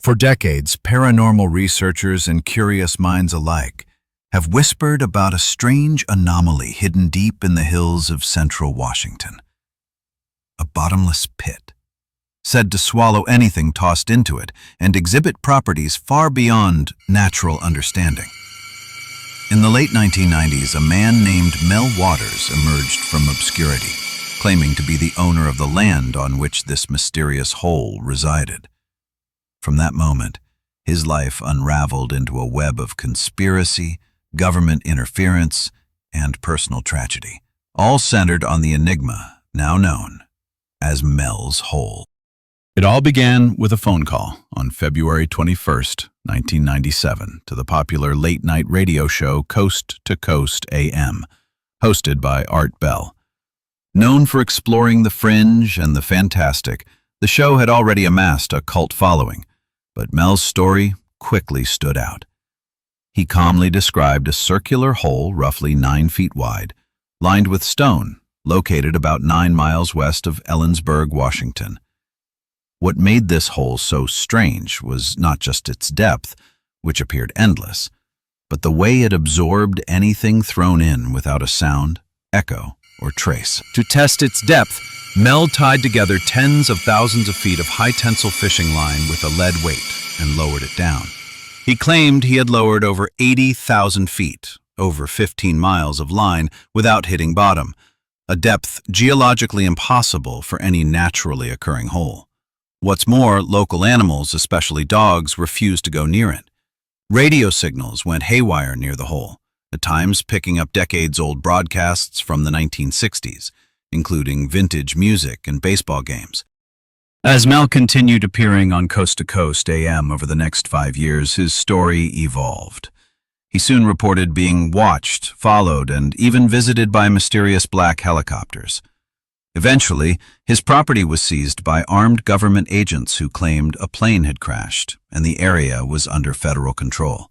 For decades, paranormal researchers and curious minds alike have whispered about a strange anomaly hidden deep in the hills of central Washington. A bottomless pit, said to swallow anything tossed into it and exhibit properties far beyond natural understanding. In the late 1990s, a man named Mel Waters emerged from obscurity, claiming to be the owner of the land on which this mysterious hole resided. From that moment, his life unraveled into a web of conspiracy, government interference, and personal tragedy, all centered on the enigma now known as Mel's Hole. It all began with a phone call on February 21st, 1997, to the popular late-night radio show Coast to Coast AM, hosted by Art Bell. Known for exploring the fringe and the fantastic, the show had already amassed a cult following, but Mel's story quickly stood out. He calmly described a circular hole roughly 9 feet wide, lined with stone, located about 9 miles west of Ellensburg, Washington. What made this hole so strange was not just its depth, which appeared endless, but the way it absorbed anything thrown in without a sound, echo, or trace. To test its depth, Mel tied together tens of thousands of feet of high-tensile fishing line with a lead weight and lowered it down. He claimed he had lowered over 80,000 feet, over 15 miles of line, without hitting bottom, a depth geologically impossible for any naturally occurring hole. What's more, local animals, especially dogs, refused to go near it. Radio signals went haywire near the hole, at times picking up decades-old broadcasts from the 1960s, including vintage music and baseball games. As Mel continued appearing on Coast to Coast AM over the next 5 years, his story evolved. He soon reported being watched, followed, and even visited by mysterious black helicopters. Eventually, his property was seized by armed government agents who claimed a plane had crashed and the area was under federal control.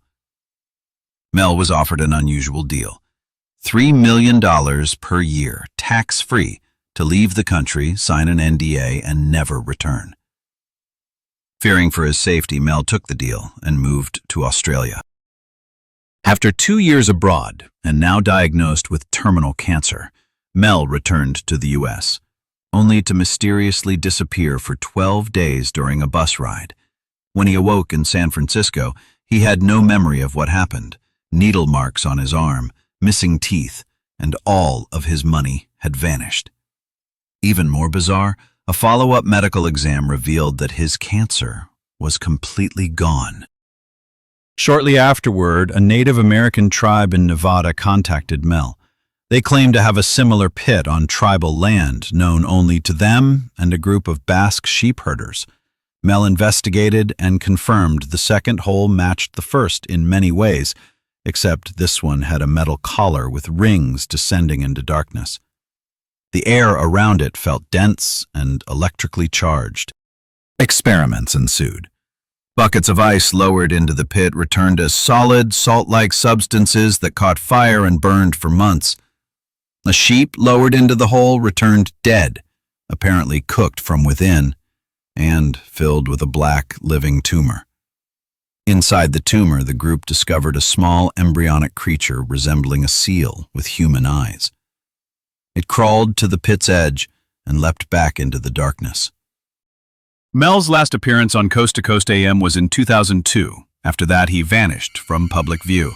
Mel was offered an unusual deal: $3 million per year, tax-free, to leave the country, sign an NDA, and never return. Fearing for his safety, Mel took the deal and moved to Australia. After 2 years abroad, and now diagnosed with terminal cancer, Mel returned to the U.S., only to mysteriously disappear for 12 days during a bus ride. When he awoke in San Francisco, he had no memory of what happened: needle marks on his arm, missing teeth, and all of his money had vanished. Even more bizarre, a follow-up medical exam revealed that his cancer was completely gone. Shortly afterward, a Native American tribe in Nevada contacted Mel. They claimed to have a similar pit on tribal land known only to them and a group of Basque sheep herders. Mel investigated and confirmed the second hole matched the first in many ways, except this one had a metal collar with rings descending into darkness. The air around it felt dense and electrically charged. Experiments ensued. Buckets of ice lowered into the pit returned as solid, salt-like substances that caught fire and burned for months. A sheep lowered into the hole returned dead, apparently cooked from within, and filled with a black, living tumor. Inside the tumor, the group discovered a small embryonic creature resembling a seal with human eyes. It crawled to the pit's edge and leapt back into the darkness. Mel's last appearance on Coast to Coast AM was in 2002. After that, he vanished from public view.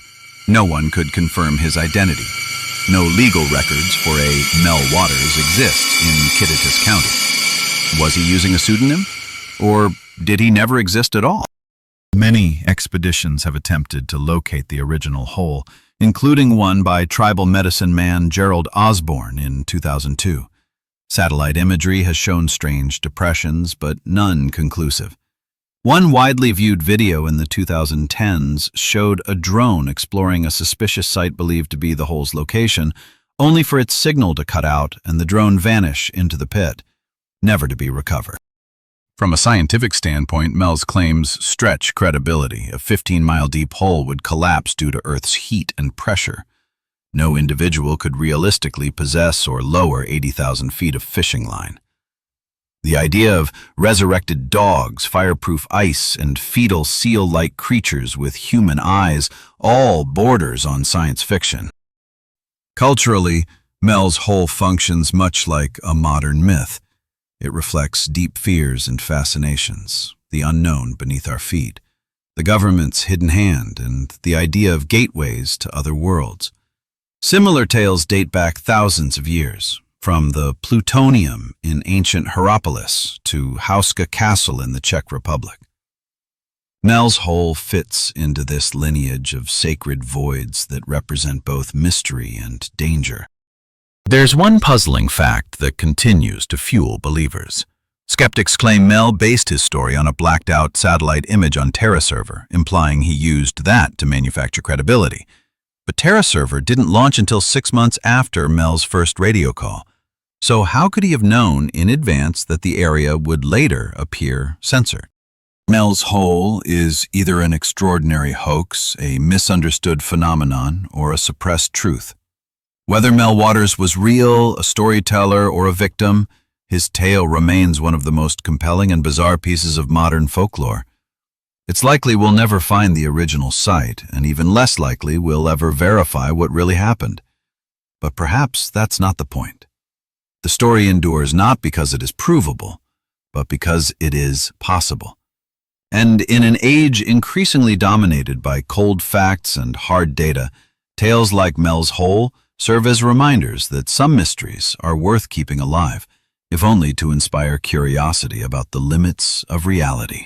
No one could confirm his identity. No legal records for a Mel Waters exist in Kittitas County. Was he using a pseudonym? Or did he never exist at all? Many expeditions have attempted to locate the original hole, including one by tribal medicine man Gerald Osborne in 2002. Satellite imagery has shown strange depressions, but none conclusive. One widely viewed video in the 2010s showed a drone exploring a suspicious site believed to be the hole's location, only for its signal to cut out and the drone vanish into the pit, never to be recovered. From a scientific standpoint, Mel's claims stretch credibility. A 15-mile deep hole would collapse due to Earth's heat and pressure. No individual could realistically possess or lower 80,000 feet of fishing line. The The idea of resurrected dogs, fireproof ice, and fetal seal-like creatures with human eyes all borders on science fiction. Culturally, Mel's Hole functions much like a modern myth. It reflects deep fears and fascinations, the unknown beneath our feet, the government's hidden hand, and the idea of gateways to other worlds. Similar tales date back thousands of years, from the plutonium in ancient Hierapolis to Hauska Castle in the Czech Republic. Mel's Hole fits into this lineage of sacred voids that represent both mystery and danger. There's one puzzling fact that continues to fuel believers. Skeptics claim Mel based his story on a blacked-out satellite image on TerraServer, implying he used that to manufacture credibility. But TerraServer didn't launch until 6 months after Mel's first radio call. So how could he have known in advance that the area would later appear censored? Mel's Hole is either an extraordinary hoax, a misunderstood phenomenon, or a suppressed truth. Whether Mel Waters was real, a storyteller, or a victim, his tale remains one of the most compelling and bizarre pieces of modern folklore. It's likely we'll never find the original site, and even less likely we'll ever verify what really happened. But perhaps that's not the point. The story endures not because it is provable, but because it is possible. And in an age increasingly dominated by cold facts and hard data, tales like Mel's Hole serve as reminders that some mysteries are worth keeping alive, if only to inspire curiosity about the limits of reality.